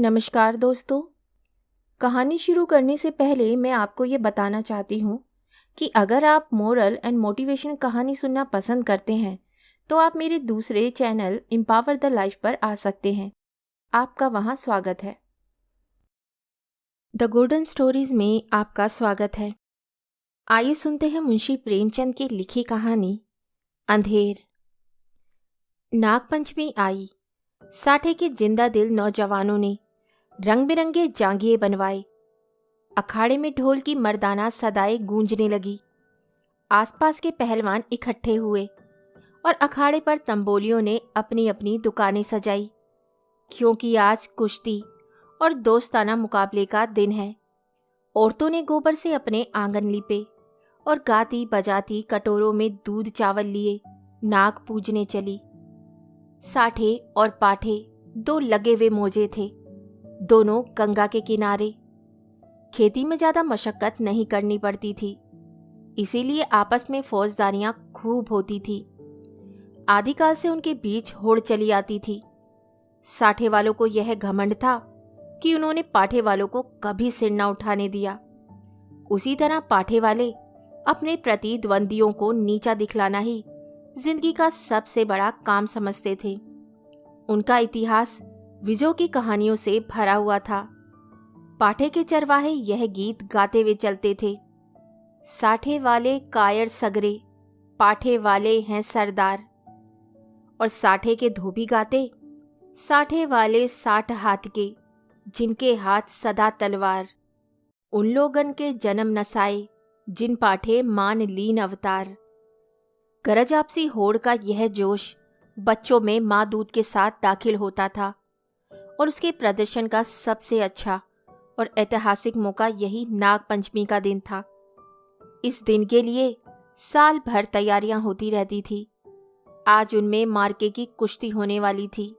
नमस्कार दोस्तों। कहानी शुरू करने से पहले मैं आपको ये बताना चाहती हूँ कि अगर आप मोरल एंड मोटिवेशन कहानी सुनना पसंद करते हैं तो आप मेरे दूसरे चैनल एम्पावर द लाइफ पर आ सकते हैं। आपका वहाँ स्वागत है। द गोल्डन स्टोरीज में आपका स्वागत है। आइए सुनते हैं मुंशी प्रेमचंद की लिखी कहानी अंधेर। नागपंचमी आई। साठे के जिंदा दिल नौजवानों ने रंग बिरंगे जांघिए बनवाए। अखाड़े में ढोल की मर्दाना सदाएं गूंजने लगी। आसपास के पहलवान इकट्ठे हुए और अखाड़े पर तंबोलियों ने अपनी अपनी दुकानें सजाई, क्योंकि आज कुश्ती और दोस्ताना मुकाबले का दिन है। औरतों ने गोबर से अपने आंगन लीपे और गाती बजाती कटोरों में दूध चावल लिए नाग पूजने चली। साठे और पाठे दो लगे हुए मोजे थे, दोनों गंगा के किनारे। खेती में ज्यादा मशक्कत नहीं करनी पड़ती थी, इसीलिए आपस में फौजदारियां खूब होती थी। आदिकाल से उनके बीच होड़ चली आती थी। साठे वालों को यह घमंड था कि उन्होंने पाठे वालों को कभी सिर न उठाने दिया। उसी तरह पाठे वाले अपने प्रतिद्वंदियों को नीचा दिखलाना ही जिंदगी का सबसे बड़ा काम समझते थे। उनका इतिहास विजयों की कहानियों से भरा हुआ था। पाठे के चरवाहे यह गीत गाते हुए चलते थे। साठे वाले कायर सगरे, पाठे वाले हैं सरदार। और साठे के धोबी गाते, साठे वाले 60 हाथ के, जिनके हाथ सदा तलवार। उन लोगन के जन्म नसाए, जिन पाठे मान लीन अवतार। गरज आपसी होड़ का यह जोश बच्चों में माँ दूध के साथ दाखिल होता था, और उसके प्रदर्शन का सबसे अच्छा और ऐतिहासिक मौका यही नागपंचमी का दिन था। इस दिन के लिए साल भर तैयारियां होती रहती थी। आज उनमें मार्के की कुश्ती होने वाली थी।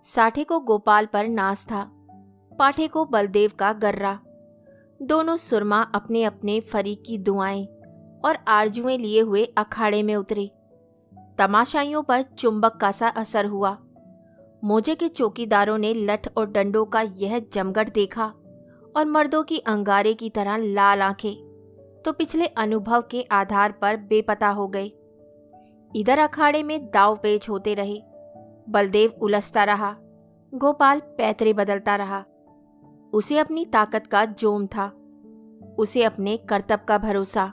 साठे को गोपाल पर नाज था, पाठे को बलदेव का गर्रा। दोनों सुरमा अपने अपने फरीक की दुआएं और आरजुएं लिए हुए अखाड़े में उतरे। तमाशाइयों पर चुंबक का सा असर हुआ। मोजे के चौकीदारों ने लठ और डंडों का यह जमघट देखा और मर्दों की अंगारे की तरह लाल आंखें तो पिछले अनुभव के आधार पर बेपता हो गए। इधर अखाड़े में दाव पेच होते रहे। बलदेव उलझता रहा, गोपाल पैतरे बदलता रहा। उसे अपनी ताकत का जोम था, उसे अपने करतब का भरोसा।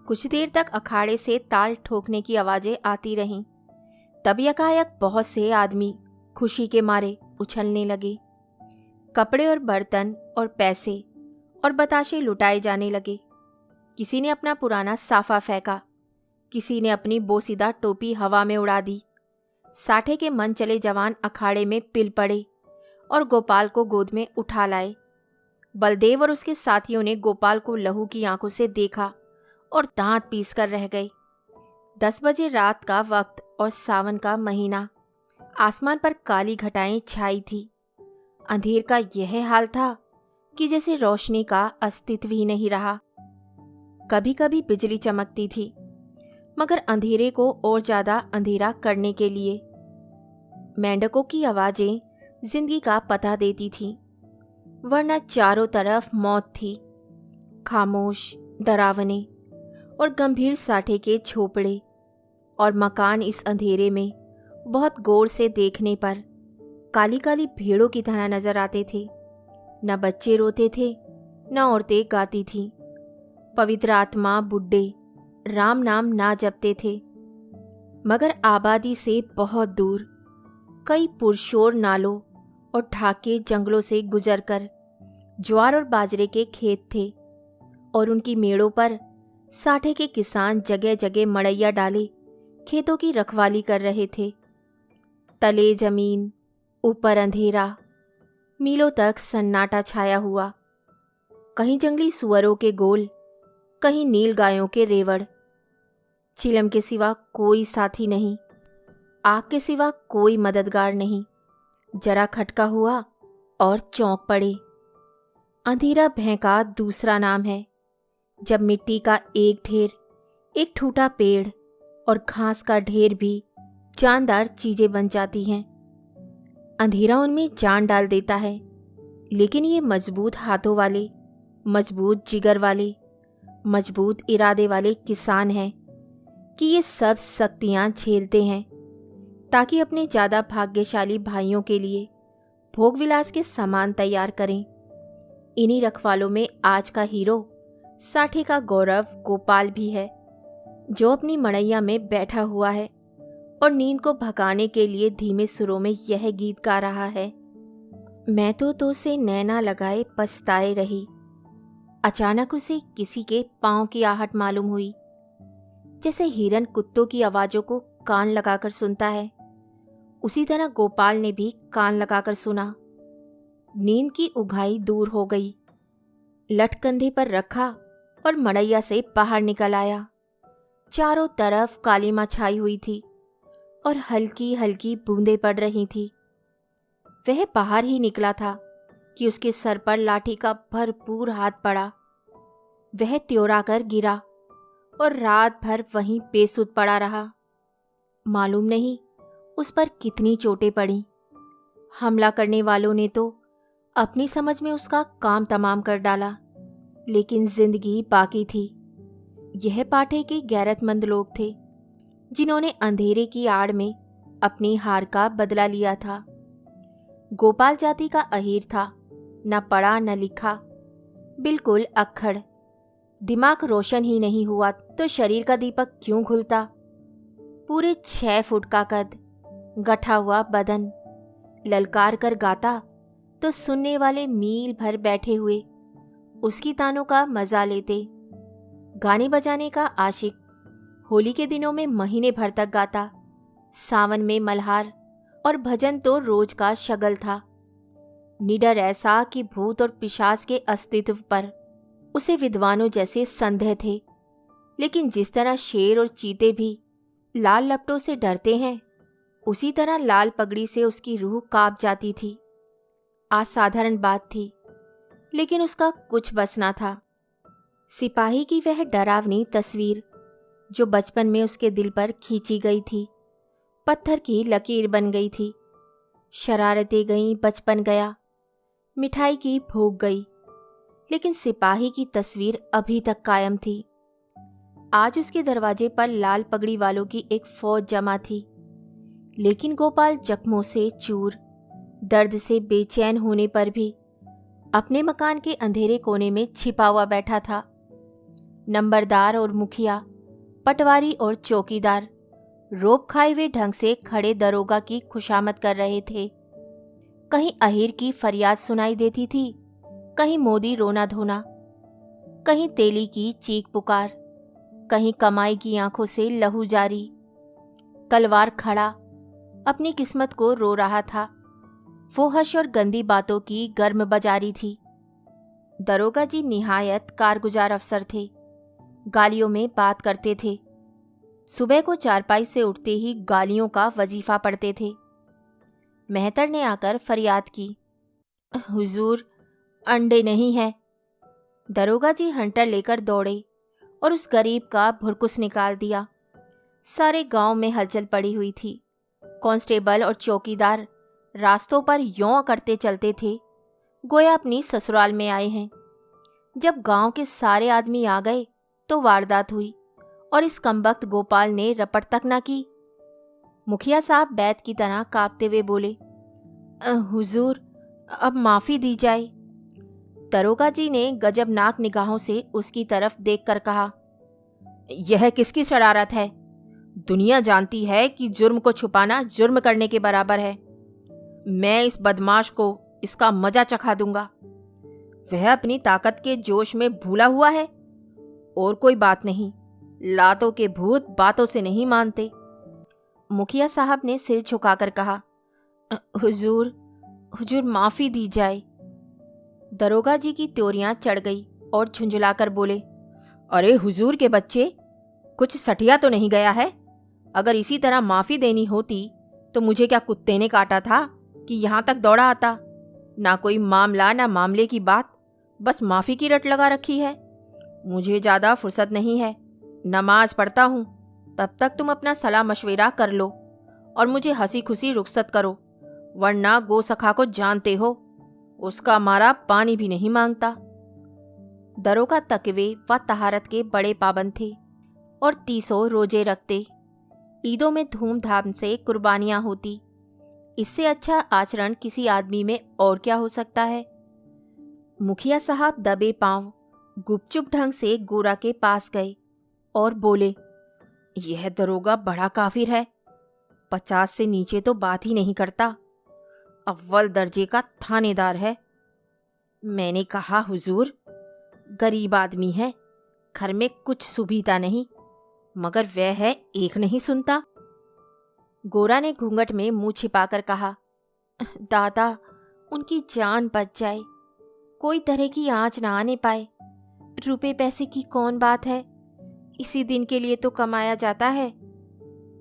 कुछ देर तक अखाड़े से ताल ठोकने की आवाजें आती रहीं। तब एकाएक बहुत से आदमी खुशी के मारे उछलने लगे। कपड़े और बर्तन और पैसे और बताशे लुटाए जाने लगे। किसी ने अपना पुराना साफा फेंका, किसी ने अपनी बोसीदा टोपी हवा में उड़ा दी। साठे के मन चले जवान अखाड़े में पिल पड़े और गोपाल को गोद में उठा लाए। बलदेव और उसके साथियों ने गोपाल को लहू की आंखों से देखा और दांत पीस कर रह गए। 10 बजे रात का वक्त और सावन का महीना। आसमान पर काली घटाएं छाई थी। अंधेर का यह हाल था कि जैसे रोशनी का अस्तित्व ही नहीं रहा। कभी कभी बिजली चमकती थी, मगर अंधेरे को और ज्यादा अंधेरा करने के लिए। मेंढकों की आवाजें जिंदगी का पता देती थीं, वरना चारों तरफ मौत थी। खामोश, डरावने और गंभीर साठे के झोपड़े और मकान इस अंधेरे में बहुत गौर से देखने पर काली काली भेड़ों की तरह नजर आते थे। न बच्चे रोते थे, न औरतें गाती थीं। पवित्र आत्मा बुड्ढे राम नाम ना जपते थे। मगर आबादी से बहुत दूर कई पुरशोर नालों और ढाके जंगलों से गुजरकर ज्वार और बाजरे के खेत थे, और उनकी मेड़ों पर साठे के किसान जगह जगह मड़ैया डाले खेतों की रखवाली कर रहे थे। तले जमीन, ऊपर अंधेरा, मीलों तक सन्नाटा छाया हुआ। कहीं जंगली सुअरों के गोल, कहीं नील गायों के रेवड़। चिलम के सिवा कोई साथी नहीं, आग के सिवा कोई मददगार नहीं। जरा खटका हुआ और चौंक पड़े। अंधेरा भय का दूसरा नाम है। जब मिट्टी का एक ढेर, एक ठूटा पेड़ और घास का ढेर भी जानदार चीजें बन जाती हैं। अंधेरा उनमें जान डाल देता है, लेकिन ये मजबूत हाथों वाले, मजबूत जिगर वाले, मजबूत इरादे वाले किसान हैं कि ये सब सख्तियां झेलते हैं ताकि अपने ज़्यादा भाग्यशाली भाइयों के लिए भोगविलास के सामान तैयार करें। इन्हीं रखवालों में आज का हीरो साठे का गौरव गोपाल भी है, जो अपनी मड़ैया में बैठा हुआ है और नींद को भगाने के लिए धीमे सुरों में यह गीत गा रहा है। मैं तो से नैना लगाए पछताए रही। अचानक उसे किसी के पांव की आहट मालूम हुई। जैसे हिरन कुत्तों की आवाज़ों को कान लगाकर सुनता है, उसी तरह गोपाल ने भी कान लगाकर सुना। नींद की उघाई दूर हो गई। लठ कंधे पर रखा और मड़ैया से बाहर निकल आया। चारों तरफ कालीमा छाई हुई थी और हल्की हल्की बूंदें पड़ रही थी। वह बाहर ही निकला था कि उसके सर पर लाठी का भरपूर हाथ पड़ा। वह त्योरा कर गिरा और रात भर वहीं बेसुध पड़ा रहा। मालूम नहीं उस पर कितनी चोटें पड़ी। हमला करने वालों ने तो अपनी समझ में उसका काम तमाम कर डाला, लेकिन जिंदगी बाकी थी। यह पाठे के गैरतमंद लोग थे, जिन्होंने अंधेरे की आड़ में अपनी हार का बदला लिया था। गोपाल जाति का अहीर था, न पढ़ा न लिखा, बिल्कुल अक्खड़। दिमाग रोशन ही नहीं हुआ तो शरीर का दीपक क्यों खुलता। पूरे 6 फुट का कद, गठा हुआ बदन, ललकार कर गाता तो सुनने वाले मील भर बैठे हुए उसकी तानों का मजा लेते। गाने बजाने का आशिक, होली के दिनों में महीने भर तक गाता, सावन में मल्हार और भजन तो रोज का शगल था। निडर ऐसा कि भूत और पिशाच के अस्तित्व पर उसे विद्वानों जैसे संदेह थे। लेकिन जिस तरह शेर और चीते भी लाल लपटों से डरते हैं, उसी तरह लाल पगड़ी से उसकी रूह कांप जाती थी। असाधारण बात थी, लेकिन उसका कुछ बस ना था। सिपाही की वह डरावनी तस्वीर जो बचपन में उसके दिल पर खींची गई थी, पत्थर की लकीर बन गई थी। शरारतें गईं, बचपन गया, मिठाई की भूख गई, लेकिन सिपाही की तस्वीर अभी तक कायम थी। आज उसके दरवाजे पर लाल पगड़ी वालों की एक फौज जमा थी, लेकिन गोपाल जख्मों से चूर, दर्द से बेचैन होने पर भी अपने मकान के अंधेरे कोने में छिपा हुआ बैठा था। नंबरदार और मुखिया, पटवारी और चौकीदार रोब खाए हुए ढंग से खड़े दरोगा की खुशामद कर रहे थे। कहीं अहीर की फरियाद सुनाई देती थी, कहीं मोदी रोना धोना, कहीं तेली की चीख पुकार, कहीं कमाई की आंखों से लहू जारी। कलवार खड़ा अपनी किस्मत को रो रहा था। वो हश और गंदी बातों की गर्म बजारी थी। दरोगा जी निहायत कारगुजार अफसर थे। गालियों में बात करते थे। सुबह को चारपाई से उठते ही गालियों का वजीफा पढ़ते थे। मेहतर ने आकर फरियाद की, हुजूर, अंडे नहीं है। दरोगा जी हंटर लेकर दौड़े और उस गरीब का भुरकुस निकाल दिया। सारे गांव में हलचल पड़ी हुई थी। कांस्टेबल और चौकीदार रास्तों पर यों करते चलते थे गोया अपनी ससुराल में आए हैं। जब गांव के सारे आदमी आ गए तो वारदात हुई और इस कमबख्त गोपाल ने रपट तक ना की। मुखिया साहब बैत की तरह कांपते हुए बोले, हुजूर, अब माफ़ी दी जाए। दरोगा जी ने गजबनाक निगाहों से उसकी तरफ देखकर कहा, यह किसकी शरारत है? दुनिया जानती है कि जुर्म को छुपाना जुर्म करने के बराबर है। मैं इस बदमाश को इसका मजा चखा दूंगा। वह अपनी ताकत के जोश में भूला हुआ है। और कोई बात नहीं, लातों के भूत बातों से नहीं मानते। मुखिया साहब ने सिर झुकाकर कहा, हुजूर, हुजूर माफ़ी दी जाए। दरोगा जी की त्योरियां चढ़ गई और झुंझुलाकर बोले, अरे हुजूर के बच्चे, कुछ सठिया तो नहीं गया है? अगर इसी तरह माफ़ी देनी होती तो मुझे क्या कुत्ते ने काटा था कि यहाँ तक दौड़ा आता? ना कोई मामला ना मामले की बात, बस माफ़ी की रट लगा रखी है। मुझे ज़्यादा फुर्सत नहीं है, नमाज पढ़ता हूँ। तब तक तुम अपना सलाह मशवरा कर लो और मुझे हंसी खुशी रुखसत करो, वरना गोसखा को जानते हो, उसका मारा पानी भी नहीं मांगता। दरोगा तकवे व तहारत के बड़े पाबंद थे और 30 रोजे रखते। ईदों में धूमधाम से कुर्बानियां होती। इससे अच्छा आचरण किसी आदमी में और क्या हो सकता है। मुखिया साहब दबे पांव गुपचुप ढंग से गोरा के पास गए और बोले, यह दरोगा बड़ा काफिर है, 50 से नीचे तो बात ही नहीं करता, अव्वल दर्जे का थानेदार है। मैंने कहा, हुजूर, गरीब आदमी है, घर में कुछ सुविधा नहीं, मगर वह है एक नहीं सुनता। गोरा ने घूंघट में मुंह छिपाकर कहा, दादा, उनकी जान बच जाए, कोई तरह की आंच ना आने पाए। रुपए पैसे की कौन बात है, इसी दिन के लिए तो कमाया जाता है।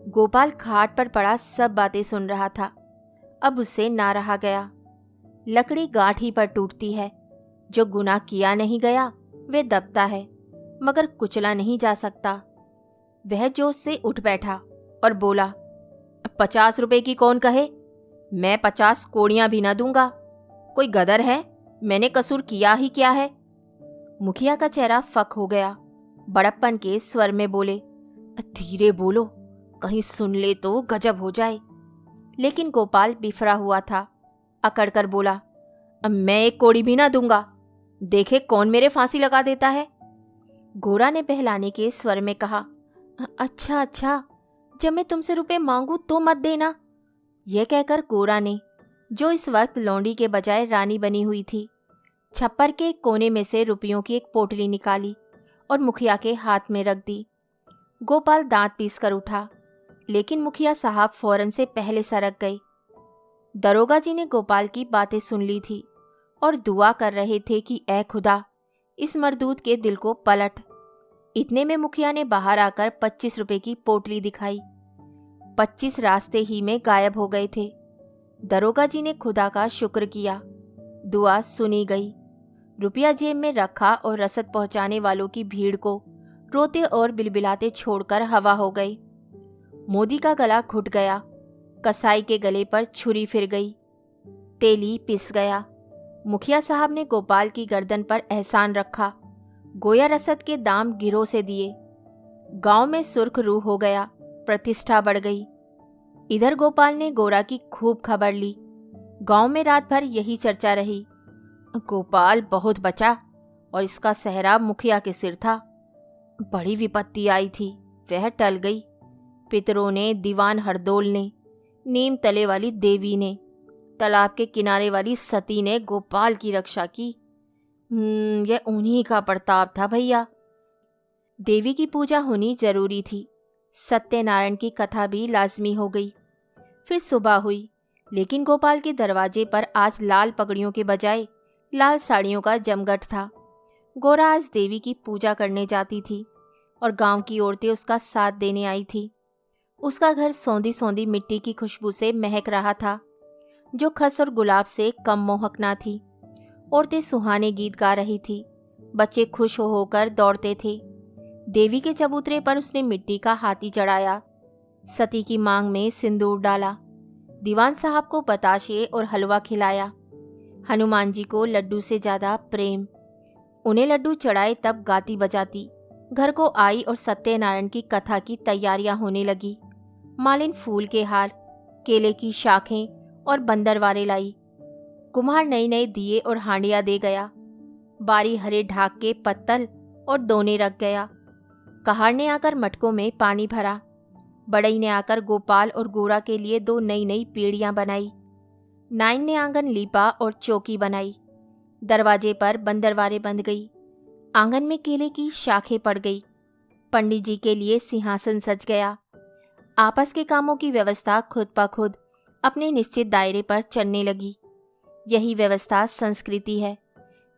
गोपाल खाट पर पड़ा सब बातें सुन रहा था। अब उससे ना रहा गया। लकड़ी गांठ ही पर टूटती है। जो गुनाह किया नहीं गया वे दबता है, मगर कुचला नहीं जा सकता। वह जोश से उठ बैठा और बोला, 50 रुपए की कौन कहे, मैं 50 कोड़ियां भी ना दूंगा। कोई गदर है, मैंने कसूर किया ही क्या है। मुखिया का चेहरा फक हो गया। बड़प्पन के स्वर में बोले, धीरे बोलो, कहीं सुन ले तो गजब हो जाए। लेकिन गोपाल बिफरा हुआ था। अकड़कर बोला, मैं एक कोड़ी भी ना दूंगा, देखे कौन मेरे फांसी लगा देता है। गोरा ने बहलाने के स्वर में कहा, अच्छा अच्छा, जब मैं तुमसे रुपए मांगू तो मत देना। यह कहकर गोरा ने, जो इस वक्त लौंडी के बजाय रानी बनी हुई थी, छप्पर के कोने में से रुपयों की एक पोटली निकाली और मुखिया के हाथ में रख दी। गोपाल दांत पीस कर उठा, लेकिन मुखिया साहब फौरन से पहले सरक गए। दरोगा जी ने गोपाल की बातें सुन ली थी और दुआ कर रहे थे कि ऐ खुदा, इस मरदूत के दिल को पलट। इतने में मुखिया ने बाहर आकर 25 रुपए की पोटली दिखाई। 25 रास्ते ही में गायब हो गए थे। दरोगा जी ने खुदा का शुक्र किया। दुआ सुनी गई। रुपया जेब में रखा और रसद पहुंचाने वालों की भीड़ को रोते और बिलबिलाते छोड़कर हवा हो गई। मोदी का गला घुट गया। कसाई के गले पर छुरी फिर गई। तेली पिस गया। मुखिया साहब ने गोपाल की गर्दन पर एहसान रखा। गोया रसद के दाम गिरोह से दिए। गांव में सुर्ख रूह हो गया। प्रतिष्ठा बढ़ गई। इधर गोपाल ने गोरा की खूब खबर ली। गांव में रात भर यही चर्चा रही। गोपाल बहुत बचा और इसका सेहरा मुखिया के सिर था। बड़ी विपत्ति आई थी, वह टल गई। पितरों ने, दीवान हरदोल ने, नीम तले वाली देवी ने, तालाब के किनारे वाली सती ने गोपाल की रक्षा की। यह उन्हीं का प्रताप था भैया। देवी की पूजा होनी जरूरी थी। सत्यनारायण की कथा भी लाजमी हो गई। फिर सुबह हुई, लेकिन गोपाल के दरवाजे पर आज लाल पगड़ियों के बजाय लाल साड़ियों का जमघट था। गोरा आज देवी की पूजा करने जाती थी और गांव की औरतें उसका साथ देने आई थी। उसका घर सौंधी सौंधी मिट्टी की खुशबू से महक रहा था, जो खस और गुलाब से कम मोहक ना थी। औरतें सुहाने गीत गा रही थी। बच्चे खुश हो होकर दौड़ते थे। देवी के चबूतरे पर उसने मिट्टी का हाथी चढ़ाया। सती की मांग में सिंदूर डाला। दीवान साहब को बताशे और हलवा खिलाया। हनुमान जी को लड्डू से ज्यादा प्रेम। उन्हें लड्डू चढ़ाए तब गाती बजाती घर को आई और सत्यनारायण की कथा की तैयारियां होने लगी। मालिन फूल के हार, केले की शाखें और बंदरवारे लाई। कुम्हार नए नए दिए और हांडिया दे गया। बारी हरे ढाक के पत्तल और दोने रख गया। कहार ने आकर मटकों में पानी भरा। बड़ई ने आकर गोपाल और गोरा के लिए 2 नई नई पीढ़ियां बनाई। नाइन ने आंगन लीपा और चौकी बनाई। दरवाजे पर बंदरवारे बंध गई। आंगन में केले की शाखें पड़ गई। पंडित जी के लिए सिंहासन सज गया। आपस के कामों की व्यवस्था खुद ब खुद अपने निश्चित दायरे पर चलने लगी। यही व्यवस्था संस्कृति है,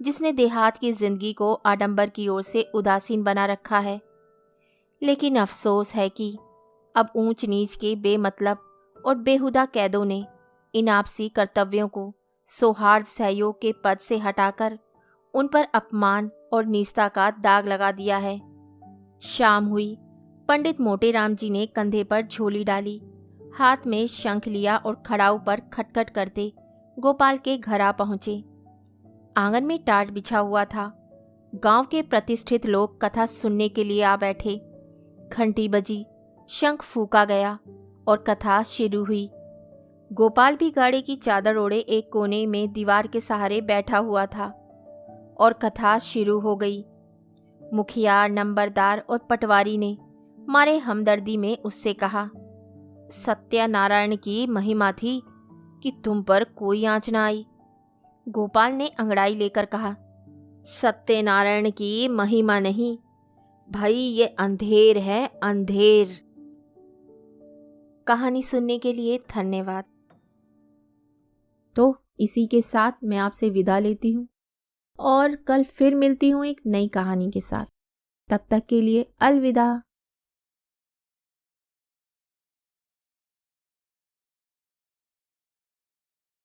जिसने देहात की जिंदगी को आडंबर की ओर से उदासीन बना रखा है। लेकिन अफसोस है कि अब ऊंच नीच के बेमतलब और बेहुदा कैदों ने इन आपसी कर्तव्यों को सौहार्द सहयोग के पद से हटाकर उन पर अपमान और नीचता का दाग लगा दिया है। शाम हुई। पंडित मोटेराम जी ने कंधे पर झोली डाली। हाथ में शंख लिया और खड़ाऊ पर खटखट करते गोपाल के घर आ पहुंचे। आंगन में टाट बिछा हुआ था। गांव के प्रतिष्ठित लोग कथा सुनने के लिए आ बैठे। घंटी बजी, शंख फूका गया और कथा शुरू हुई। गोपाल भी गाड़ी की चादर ओढ़े एक कोने में दीवार के सहारे बैठा हुआ था और कथा शुरू हो गई। मुखिया, नंबरदार और पटवारी ने मारे हमदर्दी में उससे कहा, सत्यनारायण की महिमा थी कि तुम पर कोई आंच न आई। गोपाल ने अंगड़ाई लेकर कहा, सत्यनारायण की महिमा नहीं भाई, ये अंधेर है, अंधेर। कहानी सुनने के लिए धन्यवाद। तो इसी के साथ मैं आपसे विदा लेती हूँ और कल फिर मिलती हूँ एक नई कहानी के साथ। तब तक के लिए अलविदा।